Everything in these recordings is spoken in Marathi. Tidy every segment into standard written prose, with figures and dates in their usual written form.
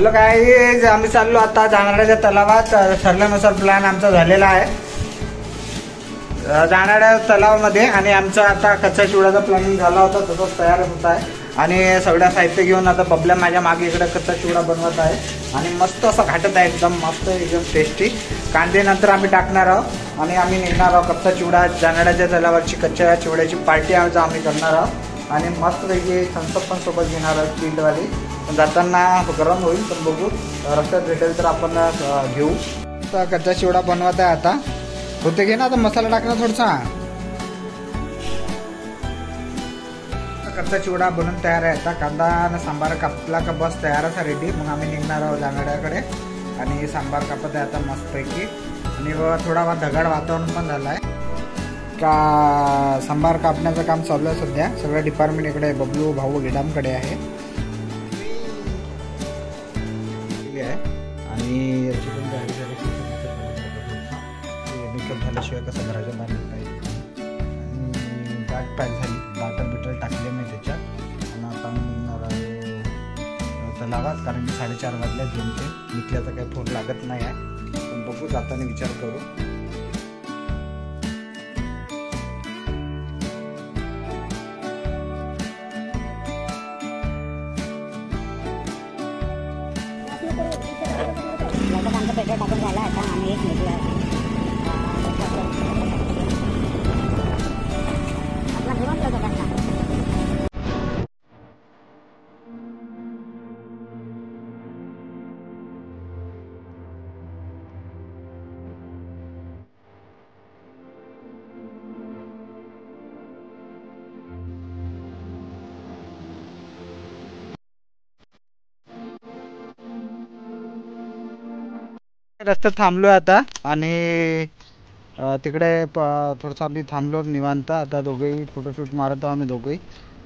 हॅलो गाईज, आम्ही चाललो आता जाणाऱ्याच्या तलावात. ठरल्यानुसार प्लॅन आमचा झालेला आहे जाणाऱ्या तलावामध्ये. आणि आमचा आता कच्चा चिवड्याचा प्लॅनिंग झाला होता, तसंच तयार होत आहे. आणि सगळं साहित्य घेऊन आता बबल्या माझ्या मागे इकडे कच्चा चिवडा बनवत आहे. आणि मस्त असं घाटत आहे, एकदम मस्त, एकदम टेस्टी. कांदे नंतर आम्ही टाकणार आहोत आणि आम्ही निघणार आहोत. कच्चा चिवडा जाणाऱ्याच्या तलावाची कच्च्या चिवड्याची पार्टी आम्ही करणार आहोत. आणि मस्तपैकी थम्सअप पण सोबत घेणार आहोत चिल्डवाली. जाताना गरम होईल, पण बघू रस्त्यात भेटेल तर आपण घेऊ. तर कच्चा चिवडा बनवत आहे आता. होते घे ना, आता मसाला टाकणार थोडासा. कच्चा चिवडा बनवून तयार आहे. आता कांदा आणि सांबार कापला का बस तयारच आहे, रेडी. मग आम्ही निघणार आहोत जाणाऱ्याकडे. आणि सांबार कापत आहे आता मस्तपैकी. आणि थोडा ढगाळ वातावरण पण झालं आहे का. सांबार कापण्याचं काम चालू आहे सध्या. सगळं डिपार्टमेंट इकडे बबलू भाऊ गिडामकडे आहे. आणि याची पण तयारी झाल्याशिवाय कसं घराच्या बाहेर निघता येईल. बॅग पॅक झाली, बॉटल टाकले मी त्याच्यात. आणि आता मी निघणार आहे तलावात, कारण की 4:30 वाजल्या. जेमते निघल्याचा काही फोन लागत नाही आहे, पण बघू जाताना विचार करू. पेट्रोल टाकून झाला आता आम्ही एक निघलो आपला घेऊन जातो का. रस्त्यात थांबलोय आता. आणि तिकडे थोडंसं आम्ही थांबलो निवांत. आता दोघेही फोटोशूट मारत आहोत आम्ही दोघेही.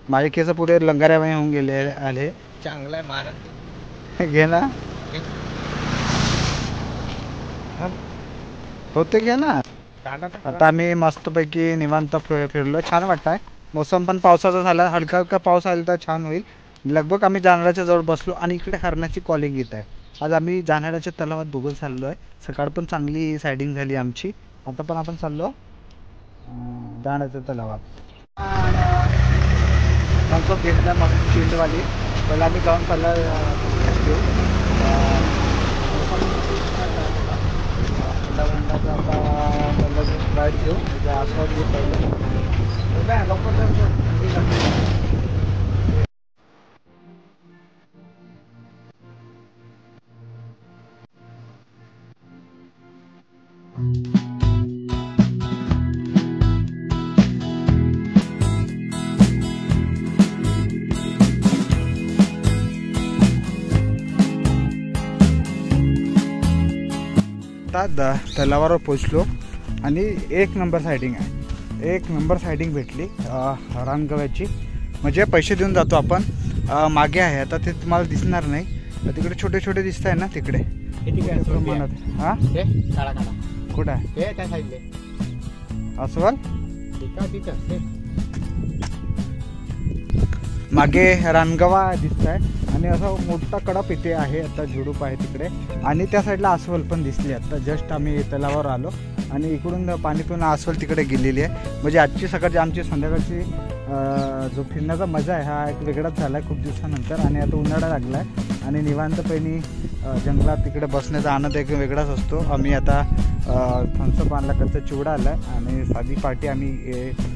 माझे केस पुरे लंगाऱ्याबाई होऊन गेले आले. चांगलं आहे मारत घे ना, होते घे ना. आता आम्ही मस्तपैकी निवांत फिरलो. छान वाटतंय. मोसम पण पावसाचा झाला, हलका हलका पाऊस आला तर छान होईल. लगभग आम्ही जाणाऱ्याच्या जवळ बसलो. आणि इकडे हरणाची कॉलिंग येत आहे. आज आम्ही जाणाऱ्याच्या तलावात दोघं चाललो आहे. सकाळ पण चांगली सायडिंग झाली आमची. आता पण आपण चाललो जाणाऱ्याच्या तलावात. थम्सअप घेतला मस्त चिल्डवाली. पहिला आम्ही जाऊन पहिला घेऊ राईड घेऊ. आस्वाद घेऊ पहिलं. तलावावर पोचलो आणि एक नंबर सायडिंग आहे. एक नंबर सायडिंग भेटली रानगव्याची. म्हणजे पैसे देऊन जातो आपण. मागे आहे आता, ते तुम्हाला दिसणार नाही. तिकडे छोटे छोटे दिसत आहे ना तिकडे. हा कुठं आहे अस्वल मागे रानगवा दिसत आहे. आणि असं मोठा कडप इथे आहे. आता झुडूप आहे तिकडे. आणि त्या साईडला अस्वल पण दिसली. आता जस्ट आम्ही तलावावर आलो आणि इकडून पाणी पिऊन अस्वल तिकडे गेलेली आहे. म्हणजे आजची सकाळची आमची संध्याकाळची जो फिरण्याचा मजा आहे हा एक वेगळाच झाला आहे खूप दिवसानंतर. आणि आता उन्हाळा लागला आहे आणि निवांतपणे जंगलात तिकडे बसण्याचा आनंद एक वेगळाच असतो. आम्ही आता थम्सअप आणला, कच्चा चिवडा आला आणि साधी पार्टी आम्ही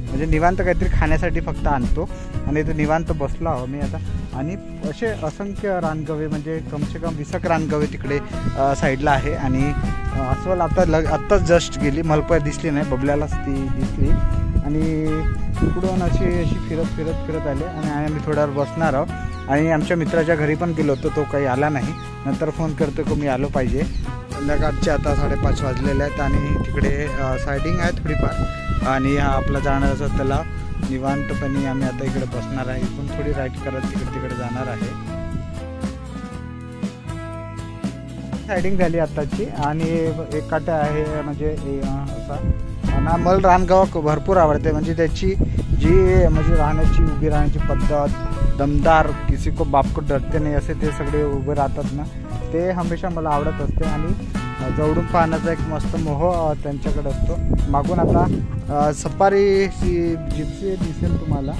म्हणजे निवांत काहीतरी खाण्यासाठी फक्त आणतो. आणि इथे निवांत बसलो आहो मी आता. आणि असे असंख्य रानगवे, म्हणजे कमसे कम 20 रानगवे तिकडे साईडला आहे. आणि अस्वल आत्ताच जस्ट गेली, मला दिसली नाही, बबल्यालाच ती दिसली. आणि इकडून अशी फिरत आले. आणि आम्ही थोड्यावर बसणार आहोत. आणि आमच्या मित्राच्या घरी पण गेलो होतो, तो काही आला नाही. नंतर फोन करतो की मी आलो पाहिजे. संध्याकाळचे आता 5:30 वाजलेले आहेत. आणि तिकडे सायडिंग आहे थोडीफार. आणि हा आपला जाणाऱ्याचा तलाव. निवांतपणे आम्ही आता इकडे बसणार आहे. इथून थोडी राईड करत तिकडे जाणार आहे. सायडिंग झाली आत्ताची. आणि एक काटा आहे म्हणजे असा. ना मला रानगाव भरपूर आवडते. म्हणजे त्याची जी म्हणजे राहण्याची उभी राहण्याची पद्धत, दमदार, किसी को बाप को डरते नाही असे ते सगळे उभे राहतात ना, ते हमेशा मला आवडत असते आणि जवळून पाहण्याचा एक मस्त मोह त्यांच्याकडे असतो. मागून आता सफारी जिप्सी दिसेल तुम्हाला,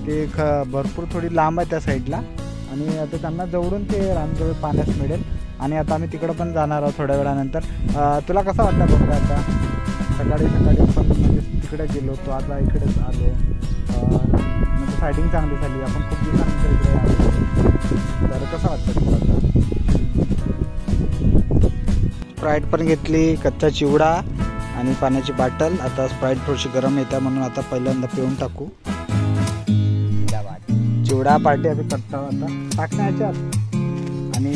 ते भरपूर थोडी लांब आहे त्या साईडला आणि आता त्यांना जवळून ते रानगवे पाहण्यास मिळेल. आणि आता आम्ही तिकडं पण जाणार आहोत थोड्या वेळानंतर. तुला कसं वाटतं बघ आता सकाळी आपण म्हणजे तिकडे गेलो होतो, आता इकडेच आलो, म्हणजे सायडिंग चांगली झाली, आपण खूप दिवसानंतर इकडे आलो, तर कसं वाटतं तुला आता? स्प्राईट पण घेतली, कच्चा चिवडा आणि पाण्याची बाटल. आता स्प्राईट थोडीशी गरम येते म्हणून आता पहिल्यांदा पिऊन टाकू. चिवडा पार्टी आम्ही करतो आता टाकण्याच्या आणि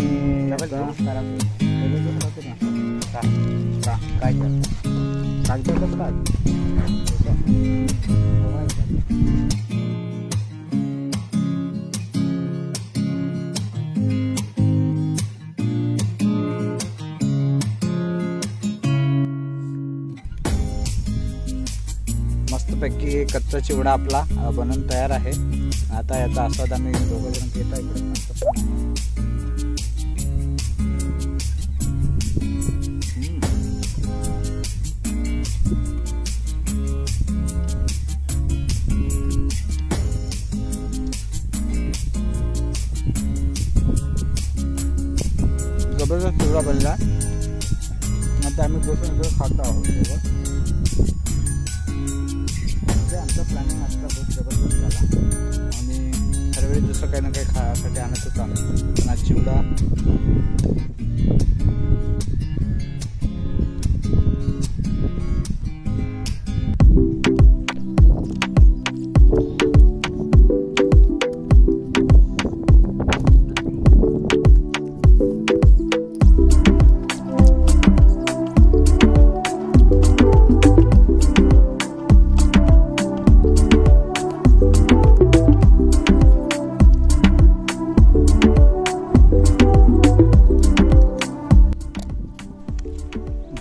मस्तपैकी कच्चा चिवडा आपला बनवून तयार आहे. आता याचा आस्वाद आम्ही दोघं जण घेत आहे. इकडे जबरदस्त चिवडा बनला. आता आम्ही बसून इकडे खात आहोत सोबत. आमचा प्लॅनिंग आजचा बहुत जबरदस्त झाला आणि हरवेळी दुसरं काही ना काही खाण्यासाठी आणतच आलो. पण आज चिवडा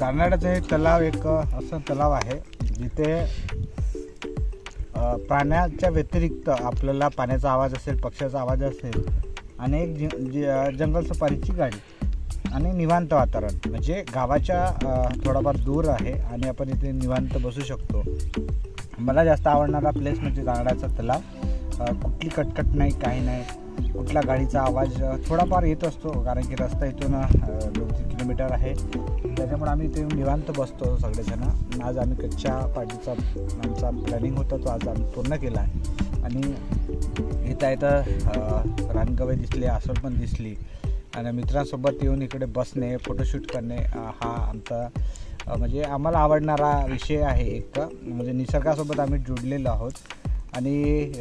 गारनाड्याचं हे तलाव एक असं तलाव आहे जिथे प्राण्याच्या व्यतिरिक्त आपल्याला पाण्याचा आवाज असेल, पक्ष्याचा आवाज असेल आणि एक जंगल सफारीची गाडी आणि निवांत वातावरण, म्हणजे गावाच्या थोडाफार दूर आहे आणि आपण इथे निवांत बसू शकतो. मला जास्त आवडणारा प्लेस म्हणजे गारनाड्याचा तलाव. कुठली कटकट नाही, काही नाही, कुठला गाडीचा आवाज थोडाफार येत असतो कारण की रस्ता इथून 2-3 किलोमीटर आहे. त्याच्यामुळे आम्ही इथे निवांत बसतो सगळेजण. आज आम्ही कच्च्या पार्टीचा आमचा प्लॅनिंग होता तो आज आम्ही पूर्ण केला आहे. आणि येता येता रानगवे दिसले, आसवड पण दिसली आणि मित्रांसोबत येऊन इकडे बसणे, फोटोशूट करणे हा आमचा म्हणजे आम्हाला आवडणारा विषय आहे. एक म्हणजे निसर्गासोबत आम्ही जुडलेलो आहोत आणि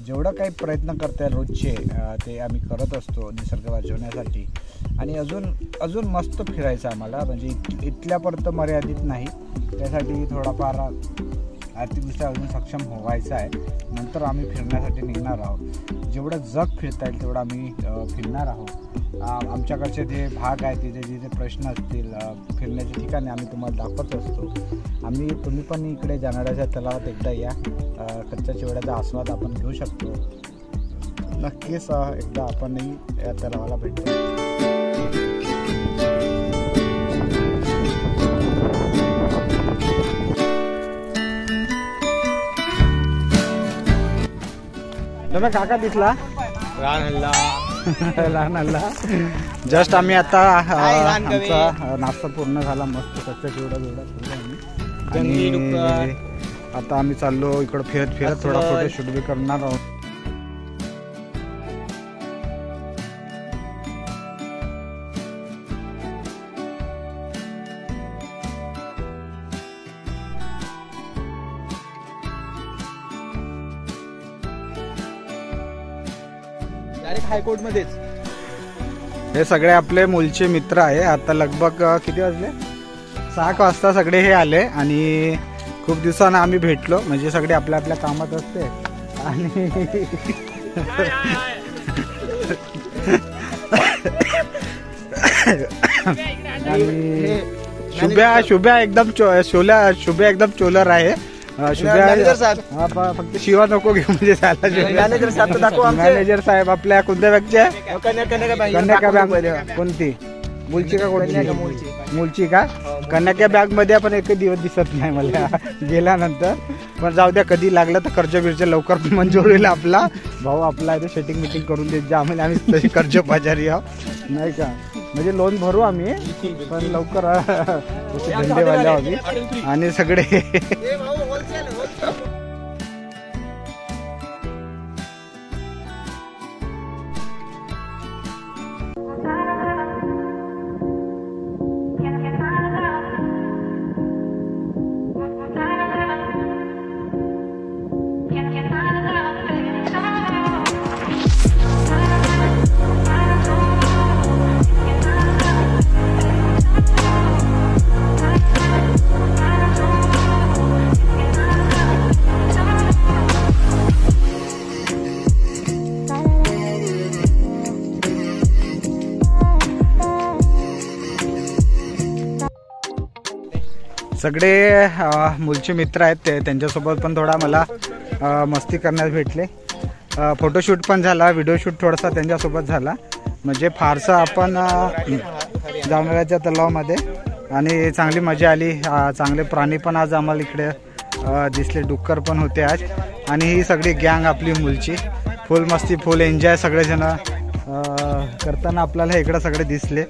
जेवढं काही प्रयत्न करता येईल रोजचे ते आम्ही करत असतो निसर्ग वाचवण्यासाठी. आणि अजून मस्त फिरायचं आम्हाला, म्हणजे इथल्यापर्यंत मर्यादित नाही, त्यासाठी थोडाफार आर्थिकदृष्ट्या अजून सक्षम व्हायचं आहे. नंतर आम्ही फिरण्यासाठी निघणार आहोत. जेवढं जग फिरता येईल तेवढं आम्ही फिरणार आहोत. आमच्याकडचे जे भाग आहेत तिथे जिथे प्रश्न असतील, फिरण्याचे ठिकाणे आम्ही तुम्हाला दाखवत असतो. तुम्ही पण इकडे जाणाऱ्याच्या तलावात एकदा या, कच्च्या चिवड्याचा आस्वाद आपण घेऊ शकतो. नक्कीच एकदा आपणही या तलावाला भेटतो. तुम्ही काका दिसला लहान हल्ला. जस्ट आम्ही आता आमचा नाश्ता पूर्ण झाला, मस्त कच्चा चिवडा आणि आता आम्ही चाललो इकडं फिरत थोडा फोटोशूट बी करणार आहोत. हायकोर्ट मध्येच हे सगळे आपले मूलचे मित्र आहे. आता लगभग किती वाजले, 6 वाजता सगळे हे आले आणि खूप दिवसांना आम्ही भेटलो, म्हणजे सगळे आपल्या आपल्या कामात असते. आणि शुभ्या एकदम चोलर आहे. फक्त शिवा नको घेऊ म्हणजे मॅनेजर साहेब आपल्या कोणत्या बँकचे, कन्या बँक कोणती मुलची का कन्या का कोणती? मूळची? मुलची का? कन्या बॅग मध्ये आपण एकही दिवस दिसत नाही मला गेल्यानंतर. पण जाऊ द्या, कधी लागलं तर कर्ज बिर्ज लवकर मंजूर होईल. आपला भाऊ आपला आहे, सेटिंग मिटिंग करून देत जा आम्हाला. आम्ही तशी कर्ज बाजारी आहोत नाही का, म्हणजे लोन भरू आम्ही पण लवकर धंदेवाले आम्ही आणि सगळे. सगळे मूलचे मित्र आहेत त्यांच्यासोबत पण थोडा मला मस्ती करण्यास भेटले. फोटोशूट पण झाला, व्हिडिओ शूट थोडासा त्यांच्यासोबत झाला. म्हणजे फारसा आपण जावनाळ्याच्या तलावामध्ये आणि चांगली मजा आली. चांगले प्राणी पण आज आम्हाला इकडे दिसले, डुक्कर पण होते आज. आणि ही सगळी गँग आपली मूलची फुल मस्ती फुल एन्जॉय सगळेजण करताना आपल्याला इकडं सगळे दिसले.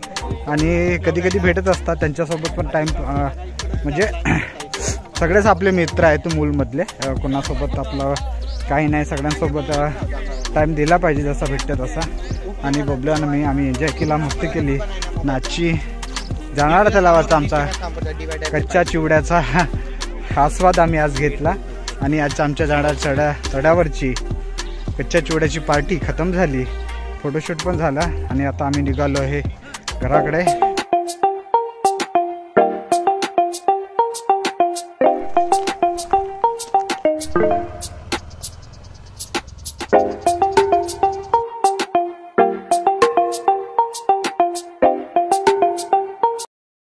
आणि कधी कधी भेटत असतात त्यांच्यासोबत पण टाईम, म्हणजे सगळेच आपले मित्र आहेत मूलमधले. कोणासोबत आपलं काही नाही, सगळ्यांसोबत टाईम दिला पाहिजे जसा भेटते तसा. आणि बबल्यानं आम्ही एन्जॉय केला, मस्ती केली, नाची. जाणार तलावाचा आमचा कच्च्या चिवड्याचा आस्वाद आम्ही आज घेतला. आणि आज आमच्या चढ्यावरची कच्च्या चिवड्याची पार्टी खतम झाली, फोटोशूट पण झाला. आणि आता आम्ही निघालो आहे घराकडे.